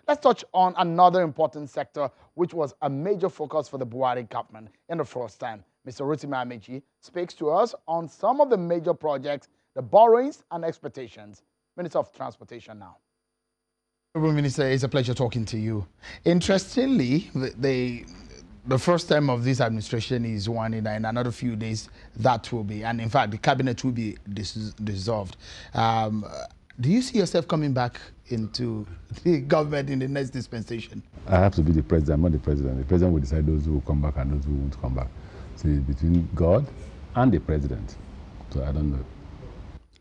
let's touch on another important sector, which was a major focus for the Buhari government in the first time. Mr. Amaechi speaks to us on some of the major projects, the borrowings and expectations. Minister of Transportation now. Minister, it's a pleasure talking to you. Interestingly, the first term of this administration is one in another few days that will be, and in fact, the cabinet will be dissolved. Do you see yourself coming back into the government in the next dispensation? I have to be the president. I'm not the president. The president will decide those who will come back and those who won't come back. So it's between God and the president. So I don't know.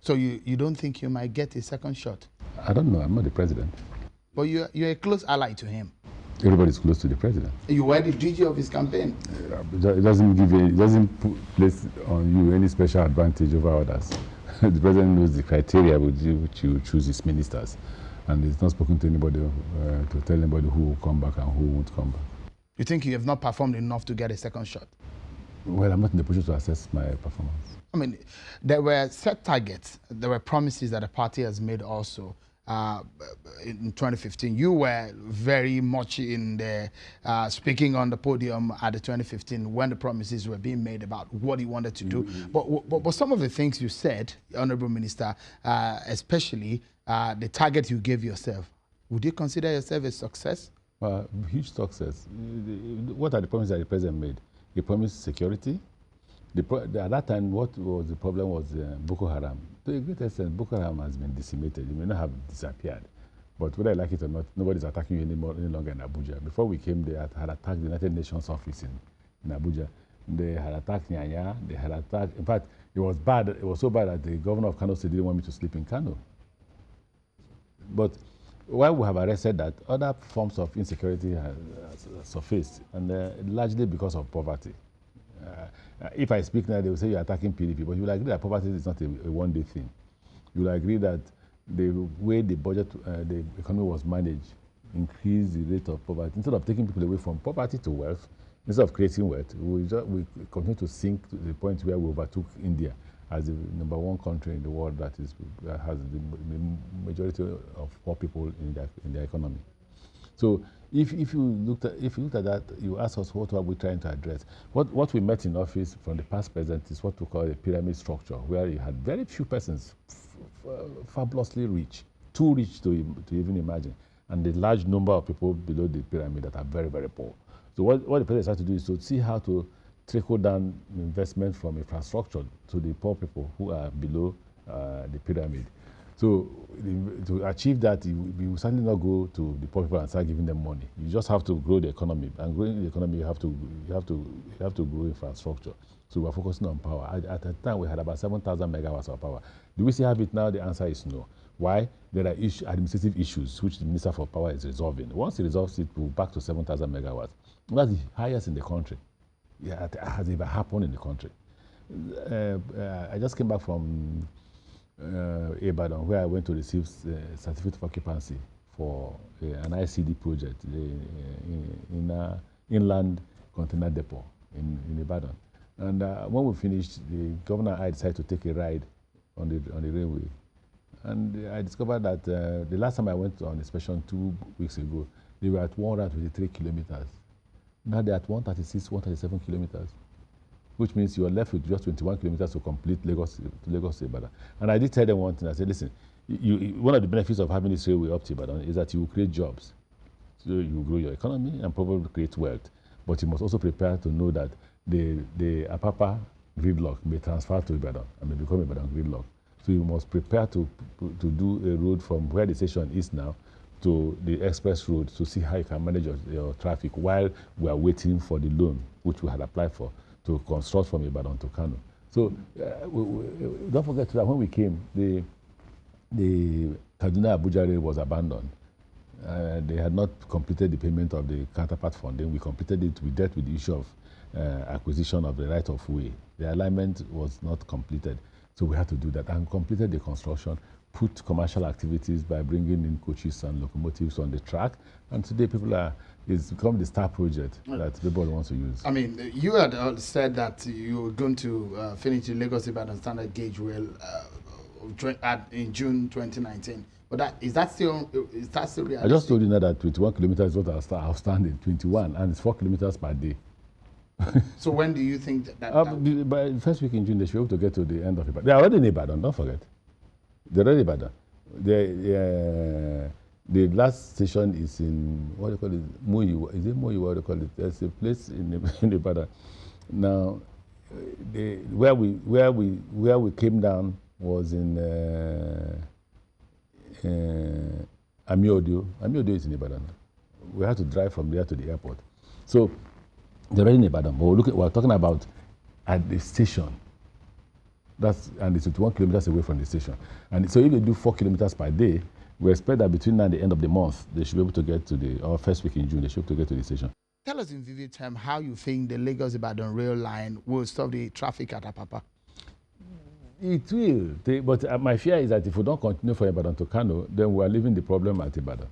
So you don't think you might get a second shot? I don't know. I'm not the president. But you're a close ally to him. Everybody's close to the president. You were the DG of his campaign. It doesn't place on you any special advantage over others. The president knows the criteria with which you choose his ministers, and he's not spoken to anybody to tell anybody who will come back and who won't come back. You think you have not performed enough to get a second shot? Well, I'm not in the position to assess my performance. I mean, there were set targets, there were promises that the party has made also. In 2015, you were very much in the speaking on the podium at the 2015 when the promises were being made about what he wanted to do. But some of the things you said, Honorable Minister, especially the target you gave yourself, would you consider yourself a success? Huge success. What are the promises that the president made? He promised security. At that time, what was the problem was Boko Haram. To a great extent, Boko Haram has been decimated. It may not have disappeared, but whether I like it or not, nobody's attacking you any longer in Abuja. Before we came, they had attacked the United Nations office in Abuja. They had attacked Nyanya. They had attacked. In fact, it was bad. It was so bad that the governor of Kano State didn't want me to sleep in Kano. But while we have arrested that, other forms of insecurity have surfaced, and largely because of poverty. If I speak now, they will say you're attacking PDP, but you will agree that poverty is not a one-day thing. You will agree that the way the budget, the economy was managed, increased the rate of poverty. Instead of taking people away from poverty to wealth, instead of creating wealth, we continue to sink to the point where we overtook India as the #1 country in the world that has the majority of poor people in their economy. So if you looked at that, you ask us what are we trying to address. What we met in office from the past president is what we call a pyramid structure, where you had very few persons fabulously rich, too rich to even imagine, and a large number of people below the pyramid that are very, very poor. So what the president has to do is to see how to trickle down investment from infrastructure to the poor people who are below the pyramid. So to achieve that, you will certainly not go to the poor people and start giving them money. You just have to grow the economy, and growing the economy, you have to grow infrastructure. So we're focusing on power. At the time, we had about 7,000 megawatts of power. Do we still have it now? The answer is no. Why? There are administrative issues which the Minister for Power is resolving. Once he resolves it, we'll back to 7,000 megawatts. That's the highest in the country. Yeah, it has ever happened in the country. I just came back from Ibadan, where I went to receive certificate of occupancy for an ICD project, in inland container depot in Ibadan. And when we finished, the governor and I decided to take a ride on the railway. And I discovered that the last time I went on inspection 2 weeks ago, they were at 123 kilometers. Now they're at 136, 137 kilometers, which means you're left with just 21 kilometers to complete Lagos to Ibadan. And I did tell them one thing. I said, listen, one of the benefits of having this railway up to Ibadan is that you will create jobs. So you will grow your economy and probably create wealth. But you must also prepare to know that the Apapa gridlock may transfer to Ibadan and may become Ibadan gridlock. So you must prepare to do a road from where the station is now to the express road to see how you can manage your traffic while we are waiting for the loan, which we had applied for, to construct from Ibadan to Kano. So don't forget that when we came, the Kaduna-Abuja rail was abandoned. They had not completed the payment of the counterpart funding. We completed it. We dealt with the issue of acquisition of the right of way. The alignment was not completed, so we had to do that and completed the construction. Put commercial activities by bringing in coaches and locomotives on the track, and today it's become the star project that people want to use. I mean, you had said that you were going to finish the Lagos-Ibadan standard gauge rail in June 2019. But is that still realistic? I just told you now that 21 kilometers is what outstanding, 21, and it's 4 kilometers per day. So when do you think that by the first week in June, they should be able to get to the end of Ibadan. They are already in Ibadan, don't forget. They're already in Ibadan. The last station is in, what do you call it? Muyiwa. Is it Muyiwa? What do you call it? There's a place in Ibadan. Now, where we came down was in Amiodio. Amiodio is in Ibadan. We had to drive from there to the airport. So they're already in Ibadan. But we're talking about at the station. And it's 21 kilometers away from the station. And so if they do 4 kilometers per day, we expect that between now and the end of the month, they should be able to get to or first week in June, they should be able to get to the station. Tell us in vivid term how you think the Lagos-Ibadan rail line will stop the traffic at Apapa. It will, but my fear is that if we don't continue from Ibadan to Kano, then we are leaving the problem at Ibadan.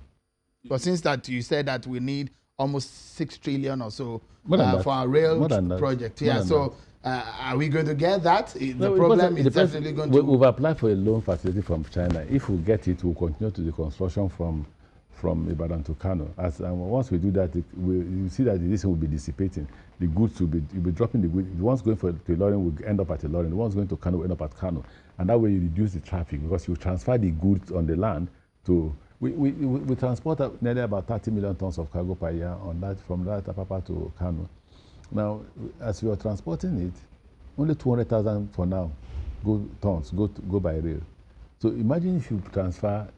But since that you said that we need almost 6 trillion or so for our rail project. Yeah, so are we going to get that? The problem is definitely going to... We've applied for a loan facility from China. If we get it, we'll continue to the construction from Ibadan to Kano. Once we do that, you see that this will be dissipating. The goods will be dropping the goods. The ones going to Ilorin will end up at Ilorin. The ones going to Kano will end up at Kano. And that way you reduce the traffic because you transfer the goods on the land to... We transport nearly about 30 million tons of cargo per year from that Apapa to Kano. Now, as we are transporting it, only 200,000 for now go by rail. So imagine if you transfer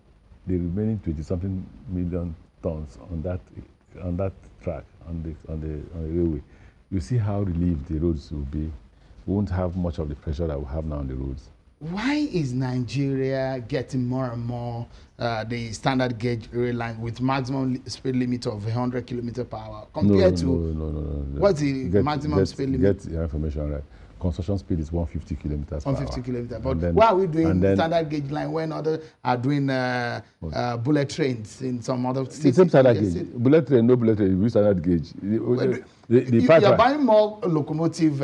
the remaining 20-something million tons on that track on the railway. You see how relieved the roads will be. We won't have much of the pressure that we have now on the roads. Why is Nigeria getting more and more the standard gauge rail line with maximum speed limit of 100 kilometers per hour compared to what's the maximum speed limit? Get your information right. Construction speed is 150 kilometers per hour. 150 kilometers. But why are we doing standard gauge line when others are doing bullet trains in some other cities? The same standard gauge. Bullet train, no bullet train, you use standard gauge. You're buying more locomotive.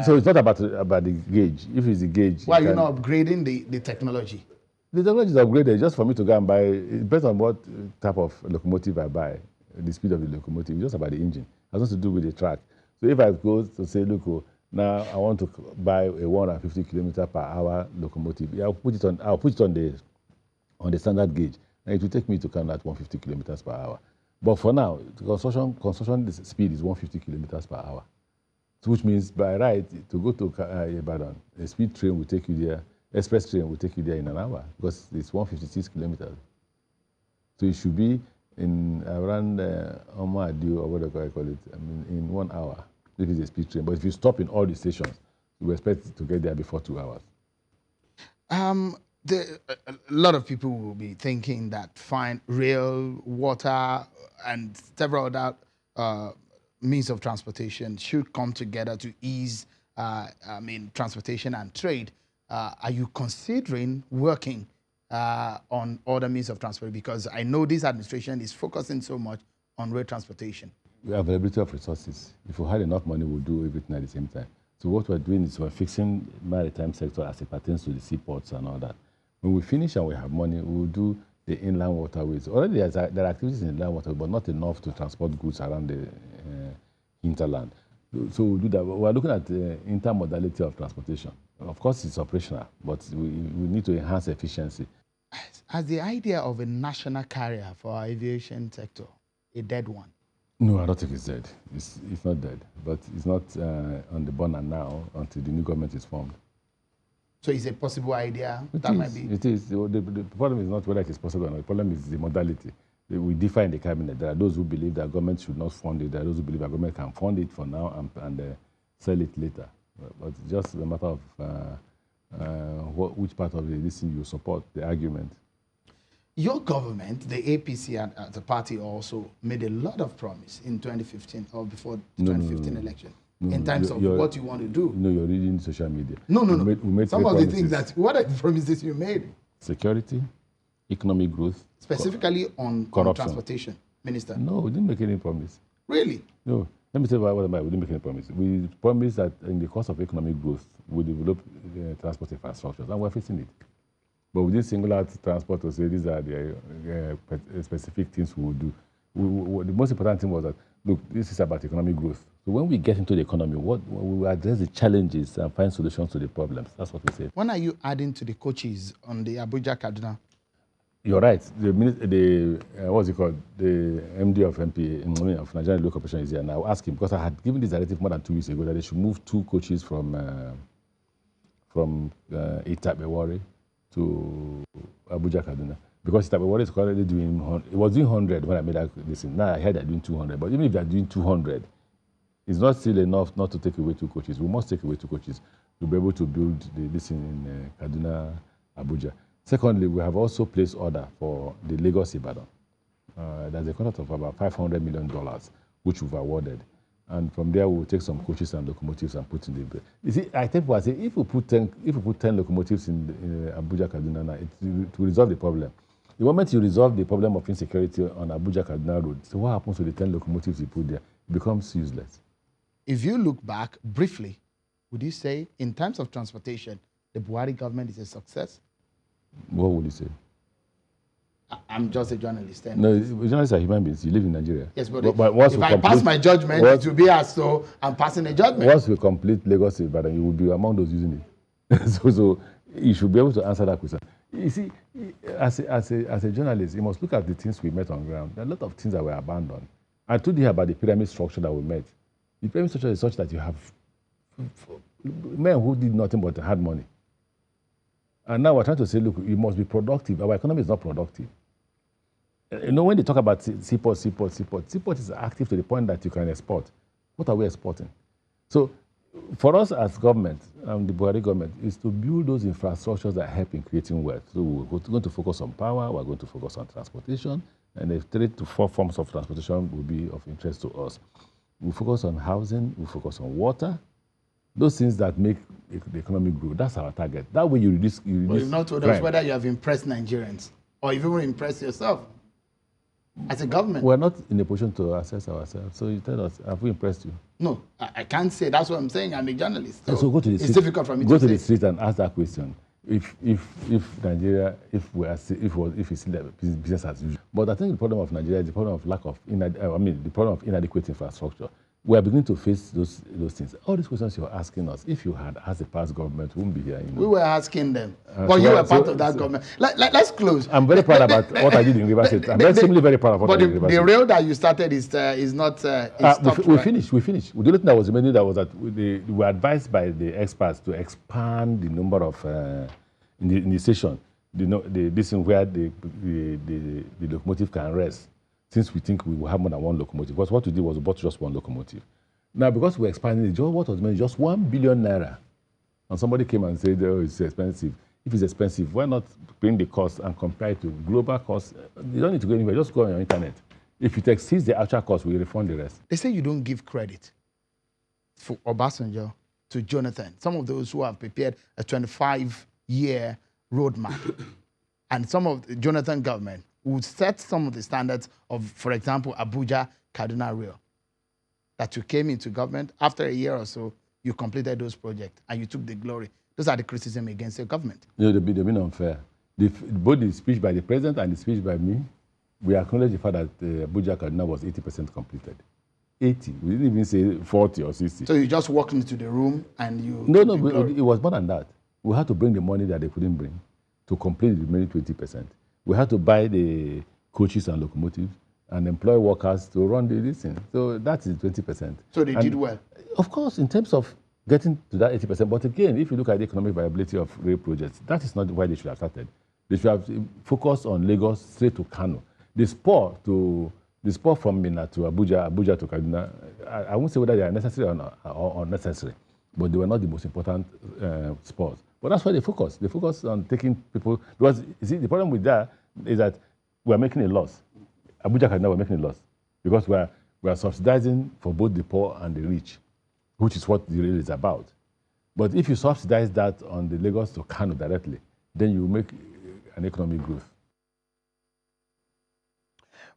So it's not about the gauge. If it's the gauge. Why are you not upgrading the technology? The technology is upgraded just for me to go and buy. It depends on what type of locomotive I buy, the speed of the locomotive. It's just about the engine. It has nothing to do with the track. So if I go to say, look, now I want to buy a 150 kilometer per hour locomotive, I'll put it on the standard gauge, and it will take me to Kano at 150 kilometers per hour. But for now, the construction speed is 150 kilometers per hour, so which means by right to go to Ibadan, a speed train will take you there, express train will take you there in an hour because it's 156 kilometers. So it should be in around Amaechi or whatever I call it, in 1 hour. This is a speed train. But if you stop in all the stations, you expect to get there before 2 hours. A lot of people will be thinking that fine, rail, water, and several other means of transportation should come together to ease, transportation and trade. Are you considering working on other means of transport? Because I know this administration is focusing so much on rail transportation. We have availability of resources. If we had enough money, we'll do everything at the same time. So what we're doing is we're fixing maritime sector as it pertains to the seaports and all that. When we finish and we have money, we'll do the inland waterways. Already there are activities in the inland waterways, but not enough to transport goods around the hinterland. So we'll do that. We're looking at the intermodality of transportation. Of course, it's operational, but we need to enhance efficiency. As the idea of a national carrier for our aviation sector, a dead one? No, I don't think it's dead. It's not dead, but it's not on the burner now until the new government is formed. So it's a possible idea? It is. The problem is not whether it is possible or not. The problem is the modality. We differ in the cabinet. There are those who believe that government should not fund it. There are those who believe that government can fund it for now and sell it later. But it's just a matter of which part of this you support, the argument. Your government, the APC and the party also made a lot of promise in 2015 or before the 2015 election in terms of what you want to do. No, you're reading social media. No. We made some of the things that, what are the promises you made? Security, economic growth. Specifically on transportation, Minister? No, we didn't make any promise. Really? No. Let me tell you what we didn't make any promise. We promised that in the course of economic growth, we develop transport infrastructure, and we're facing it. But we didn't single out transport to say these are the specific things we will do. The most important thing was that, look, this is about economic growth. So when we get into the economy, we will address the challenges and find solutions to the problems. That's what we say. When are you adding to the coaches on the Abuja Kaduna? You're right. What's it called? The MD of MPA, of Nigerian Local Corporation is here. And I'll ask him, because I had given this directive more than 2 weeks ago, that they should move 2 coaches from Itabewari to Abuja Kaduna. Because Itabewari is currently doing, it was doing 100 when I made that decision. Now I heard they're doing 200. But even if they're doing 200, it's not still enough not to take away 2 coaches. We must take away 2 coaches to be able to build this in Kaduna, Abuja. Secondly, we have also placed order for the Lagos Ibadan. There's a contract of about $500 million, which we've awarded. And from there, we'll take some coaches and locomotives and put in the... You see, I think I say, if we put 10 locomotives in Abuja, Kaduna now, it will resolve the problem. The moment you resolve the problem of insecurity on Abuja, Kaduna Road, so what happens to the 10 locomotives you put there? It becomes useless. If you look back briefly, would you say, in terms of transportation, the Buhari government is a success? What would you say? I'm just a journalist. No, journalists are human beings. You live in Nigeria. Yes, but if I pass my judgment, it will be as though I'm passing a judgment. Once we complete Lagos Ibadan, you will be among those using it. so you should be able to answer that question. You see, as a journalist, you must look at the things we met on ground. There are a lot of things that were abandoned. I told you about the pyramid structure that we met. The pyramid structure is such that you have men who did nothing but had money. And now we're trying to say, look, you must be productive. Our economy is not productive. You know, when they talk about seaport is active to the point that you can export. What are we exporting? So for us as government, the Buhari government, is to build those infrastructures that help in creating wealth. So we're going to focus on power, we're going to focus on transportation, and the 3 to 4 forms of transportation will be of interest to us. We focus on housing, we focus on water, those things that make the economy grow. That's our target. That way you reduce But you've not told us whether you have impressed Nigerians or if you will impress yourself as a government. We're not in a position to assess ourselves. So you tell us, have we impressed you? No, I can't say. That's what I'm saying. I'm a journalist. So go to the street. It's difficult for me go to to say. the street and ask that question. If Nigeria, if it's still business as usual. But I think the problem of Nigeria is the problem of the problem of inadequate infrastructure. We are beginning to face those things. All these questions you're asking us, if you had asked the past government, we wouldn't be here. You know? We were asking them. But you were part of that government. Let's close. I'm very proud about what I did in River State. I'm extremely very proud of what I did in River State. But the rail that you started is not... we finished. We finished. The only thing that was remaining that was that we were advised by the experts to expand the number of... in the station, this is where the locomotive can rest. Since we think we will have more than 1 locomotive. Because what we did was we bought just 1 locomotive. Now, because we're expanding, what was meant just 1 billion naira. And somebody came and said, oh, it's expensive. If it's expensive, why not bring the cost and compare it to global costs? You don't need to go anywhere, just go on your internet. If it exceeds the actual cost, we refund the rest. They say you don't give credit for Obasanjo to Jonathan. Some of those who have prepared a 25-year roadmap. And some of the Jonathan government would set some of the standards of, for example, Abuja Kaduna Rail. That you came into government, after a year or so, you completed those projects and you took the glory. Those are the criticism against the government. You know, they've been unfair. Both the speech by the president and the speech by me, we acknowledge the fact that Abuja Kaduna was 80% completed. 80. We didn't even say 40 or 60. So you just walked into the room and you... No, it was more than that. We had to bring the money that they couldn't bring to complete the remaining 20%. We had to buy the coaches and locomotives and employ workers to run this thing. So that is 20%. So they did well? Of course, in terms of getting to that 80%. But again, if you look at the economic viability of rail projects, that is not why they should have started. They should have focused on Lagos straight to Kano. The spur from Minna to Abuja to Kaduna, I won't say whether they are necessary or unnecessary, but they were not the most important spurs. But that's why they focus. They focus on taking people. Because you see, the problem with that is that we are making a loss. Abuja Kaduna, we're making a loss because we are subsidizing for both the poor and the rich, which is what the rail is about. But if you subsidize that on the Lagos to Kano directly, then you make an economic growth.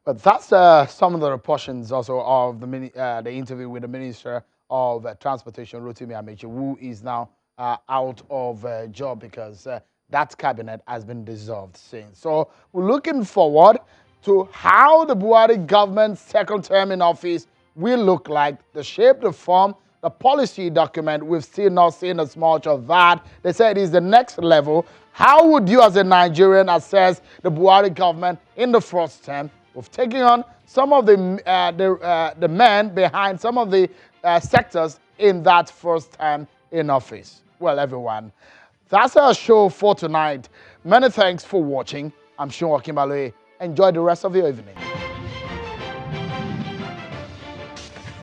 But that's some of the portions also of the interview with the Minister of Transportation, Rotimi Amaechi, who is now out of job because that cabinet has been dissolved since. So we're looking forward to how the Buhari government's second term in office will look like, the shape, the form, the policy document. We've still not seen as much of that. They said it is the next level. How would you as a Nigerian assess the Buhari government in the first term? We've taken on some of the men behind some of the sectors in that first term in office. Well, everyone, that's our show for tonight. Many thanks for watching. I'm Sean Akimbaloye. Enjoy the rest of your evening.